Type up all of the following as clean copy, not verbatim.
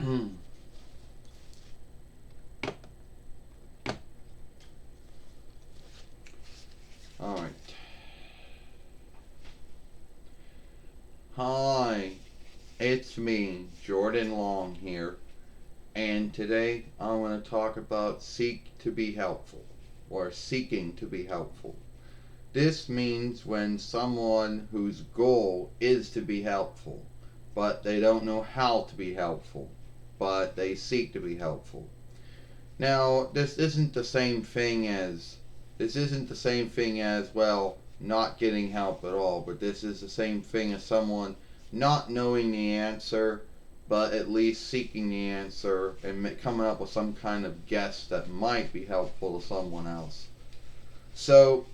Alright. Hi, it's me, Jordan Long here, and today I want to talk about seek to be helpful, or seeking to be helpful. This means when someone whose goal is to be helpful, but they don't know how to be helpful, but they seek to be helpful. Now, this isn't the same thing as well not getting help at all, but this is the same thing as someone not knowing the answer, but at least seeking the answer and coming up with some kind of guess that might be helpful to someone else. So,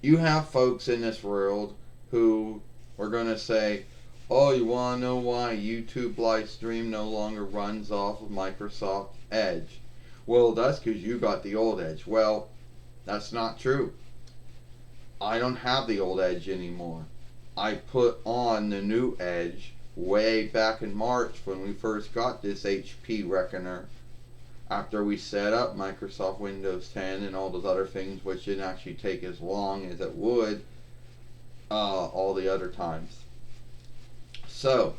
you have folks in this world who are going to say, "Oh, you want to know why YouTube live stream no longer runs off of Microsoft Edge?" Well, that's because you got the old Edge. Well, that's not true. I don't have the old Edge anymore. I put on the new Edge way back in March when we first got this HP Reckoner, after we set up Microsoft Windows 10 and all those other things, which didn't actually take as long as it would all the other times. So,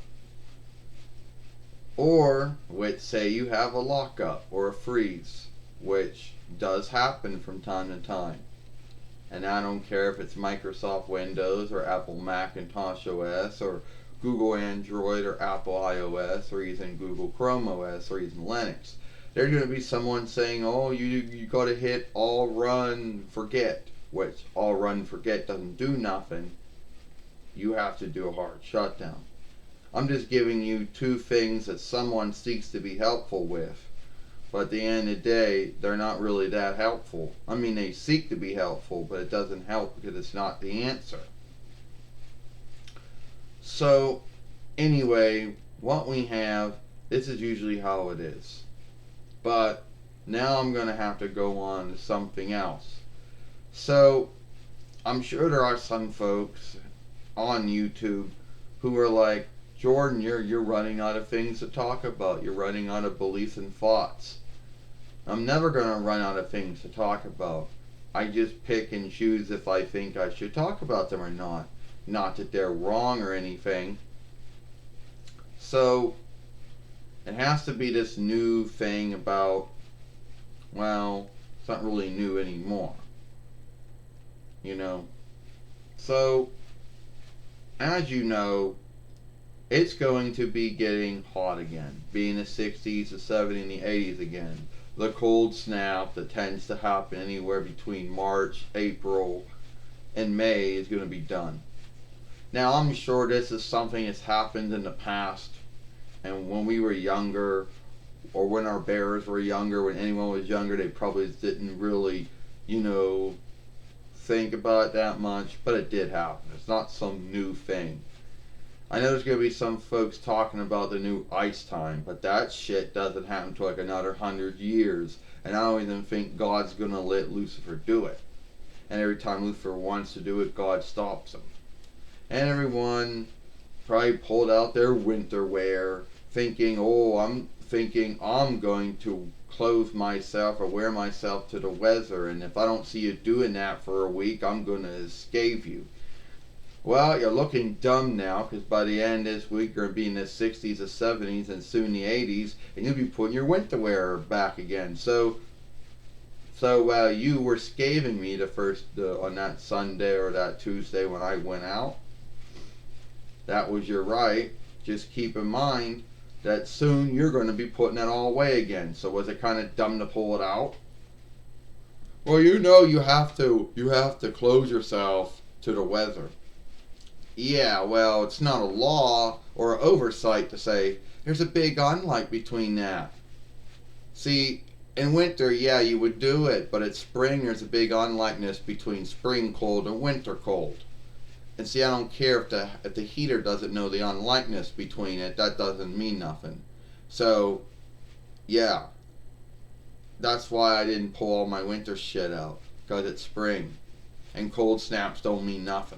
or with, say you have a lockup or a freeze, which does happen from time to time. And I don't care if it's Microsoft Windows or Apple Macintosh OS or Google Android or Apple iOS or even Google Chrome OS or even Linux. There's going to be someone saying, "Oh, you got to hit all run forget," which all run forget doesn't do nothing. You have to do a hard shutdown. I'm just giving you two things that someone seeks to be helpful with. But at the end of the day, they're not really that helpful. I mean, they seek to be helpful, but it doesn't help because it's not the answer. So, anyway, what we have, this is usually how it is. But now I'm going to have to go on to something else. So, I'm sure there are some folks on YouTube who are like, "Jordan, you're running out of things to talk about. You're running out of beliefs and thoughts." I'm never going to run out of things to talk about. I just pick and choose if I think I should talk about them or not. Not that they're wrong or anything. So, it has to be this new thing about, well, it's not really new anymore. You know? So, as you know, it's going to be getting hot again. Being the 60s, the 70s, and the 80s again. The cold snap that tends to happen anywhere between March, April, and May is going to be done. Now, I'm sure this is something that's happened in the past, and when we were younger, or when our bears were younger, when anyone was younger, they probably didn't really, you know, think about it that much, but it did happen. It's not some new thing. I know there's going to be some folks talking about the new ice time, but that shit doesn't happen until like another 100 years. And I don't even think God's going to let Lucifer do it. And every time Lucifer wants to do it, God stops him. And everyone probably pulled out their winter wear, thinking, "Oh, I'm going to clothe myself or wear myself to the weather. And if I don't see you doing that for a week, I'm going to escape you." Well, you're looking dumb now because by the end of this week you're going to be in the 60s, the 70s, and soon the 80s, and you'll be putting your winter wear back again. So while you were scathing me the first on that Sunday or that Tuesday when I went out, that was your right. Just keep in mind that soon you're going to be putting it all away again. So was it kind of dumb to pull it out? Well, you have to close yourself to the weather. Yeah, well, it's not a law or oversight to say there's a big unlike between that. See, in winter, yeah, you would do it, but at spring, there's a big unlikeness between spring cold and winter cold. And see, I don't care if the heater doesn't know the unlikeness between it. That doesn't mean nothing. So, yeah, that's why I didn't pull all my winter shit out, because it's spring, and cold snaps don't mean nothing.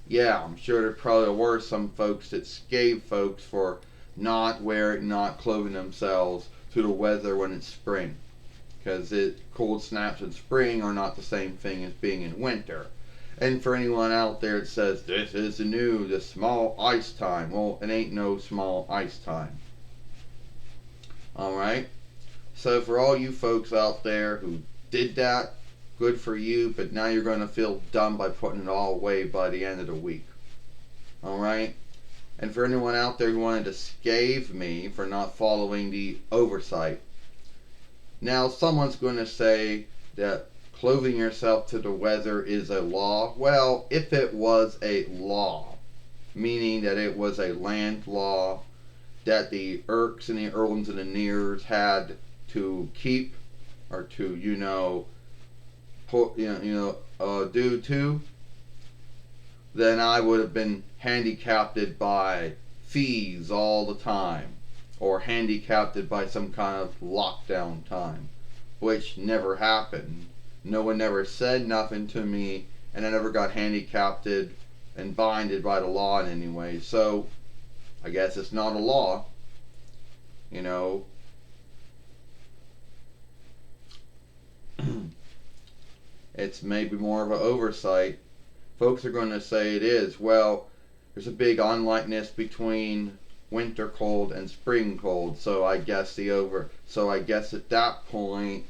Yeah, I'm sure there probably were some folks that scape folks for not clothing themselves to the weather when it's spring, because cold snaps in spring are not the same thing as being in winter. And for anyone out there that says this is the small ice time, well, it ain't no small ice time. All right. So for all you folks out there who did that, good for you, but now you're going to feel dumb by putting it all away by the end of the week. Alright? And for anyone out there who wanted to scathe me for not following the oversight, now someone's going to say that clothing yourself to the weather is a law. Well, if it was a law, meaning that it was a land law that the Erks and the Earls and the Nears had to keep, or to, due to, then I would have been handicapped by fees all the time, or handicapped by some kind of lockdown time, which never happened. No one never said nothing to me, and I never got handicapped and binded by the law in any way. So I guess it's not a law, It's maybe more of an oversight. Folks are going to say it is. Well, there's a big unlikeness between winter cold and spring cold, so I guess at that point,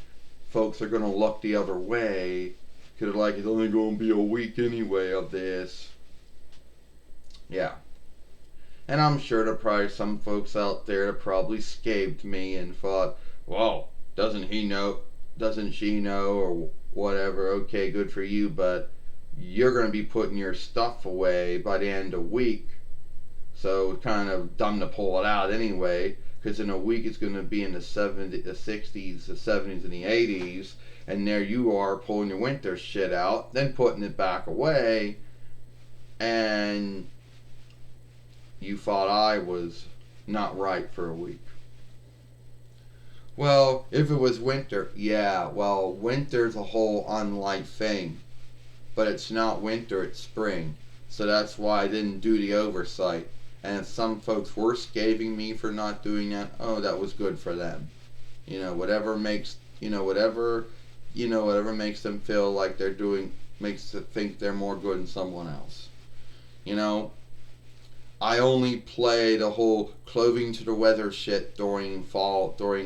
folks are going to look the other way, because it's only going to be a week anyway of this. Yeah. And I'm sure there are probably some folks out there that probably scaped me and thought, well, doesn't she know, or whatever, okay, good for you, but you're going to be putting your stuff away by the end of the week, so it's kind of dumb to pull it out anyway, because in a week it's going to be in the 60s, the 70s, and the 80s, and there you are pulling your winter shit out, then putting it back away, and you thought I was not right for a week. Well, if it was winter, yeah, well, winter's a whole unlike thing. But it's not winter, it's spring. So that's why I didn't do the oversight. And if some folks were scathing me for not doing that, oh, that was good for them. Whatever makes them feel like makes them think they're more good than someone else. I only play the whole clothing to the weather shit during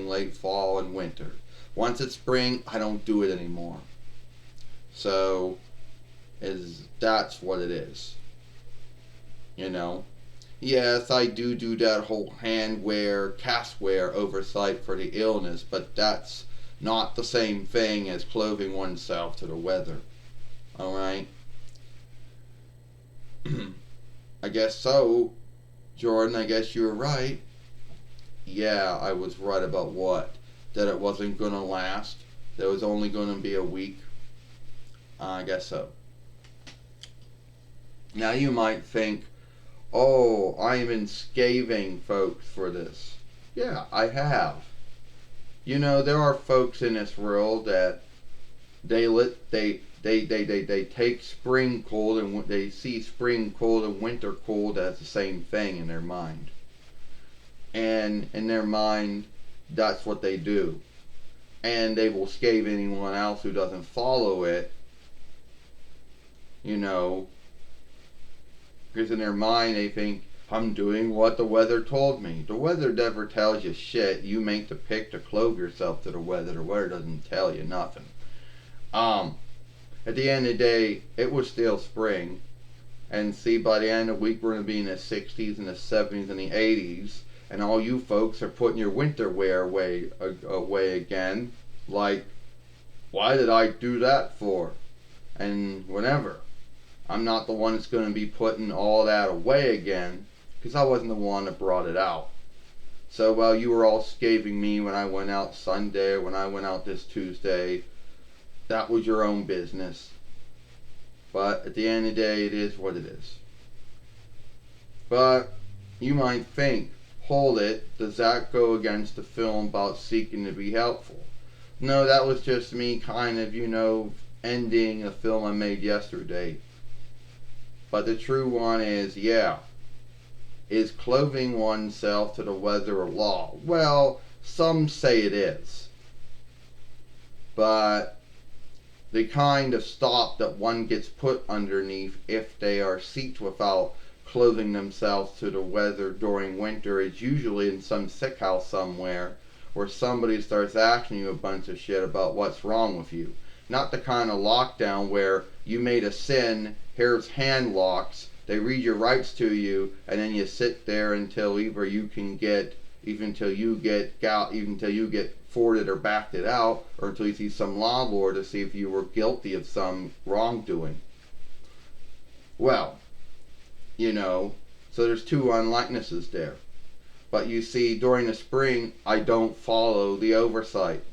late fall and winter. Once it's spring, I don't do it anymore. So, that's what it is. Yes, I do that whole hand wear, cast wear oversight for the illness, but that's not the same thing as clothing oneself to the weather. Alright? I guess so, Jordan, I guess you were right. Yeah, I was right about what? That it wasn't going to last? That it was only going to be a week? I guess so. Now you might think, oh, I'm been scathing folks for this. Yeah, I have. There are folks in this world that they take spring cold and they see spring cold and winter cold as the same thing in their mind. And in their mind, that's what they do. And they will scathe anyone else who doesn't follow it, because in their mind they think, I'm doing what the weather told me. The weather never tells you shit. You make the pick to clothe yourself to the weather. The weather doesn't tell you nothing. At the end of the day, it was still spring. And see, by the end of the week, we're going to be in the 60s and the 70s and the 80s. And all you folks are putting your winter wear away again. Like, why did I do that for? And whatever. I'm not the one that's going to be putting all that away again, because I wasn't the one that brought it out. So while you were all scathing me when I went out Sunday, or when I went out this Tuesday, that was your own business. But at the end of the day, it is what it is. But you might think, hold it, does that go against the film about seeking to be helpful? No, that was just me kind of, ending a film I made yesterday. But the true one is, yeah, Is clothing oneself to the weather a law? Well, some say it is. But the kind of stop that one gets put underneath if they are seeked without clothing themselves to the weather during winter is usually in some sick house somewhere where somebody starts asking you a bunch of shit about what's wrong with you. Not the kind of lockdown where you made a sin, here's hand locks, they read your rights to you, and then you sit there until either you can get, even until you get forwarded or backed it out, or until you see some landlord to see if you were guilty of some wrongdoing. Well, so there's two unlikenesses there. But you see, during the spring, I don't follow the oversight.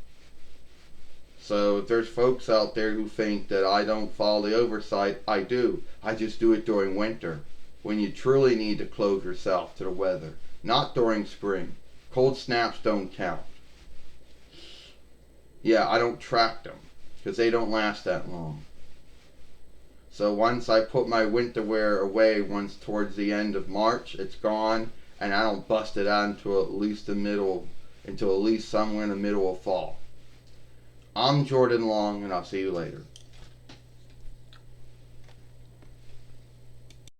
So if there's folks out there who think that I don't follow the oversight, I do. I just do it during winter, when you truly need to clothe yourself to the weather. Not during spring. Cold snaps don't count. Yeah, I don't track them, because they don't last that long. So once I put my winter wear away, once towards the end of March, it's gone, and I don't bust it out until at least somewhere in the middle of fall. I'm Jordan Long, and I'll see you later.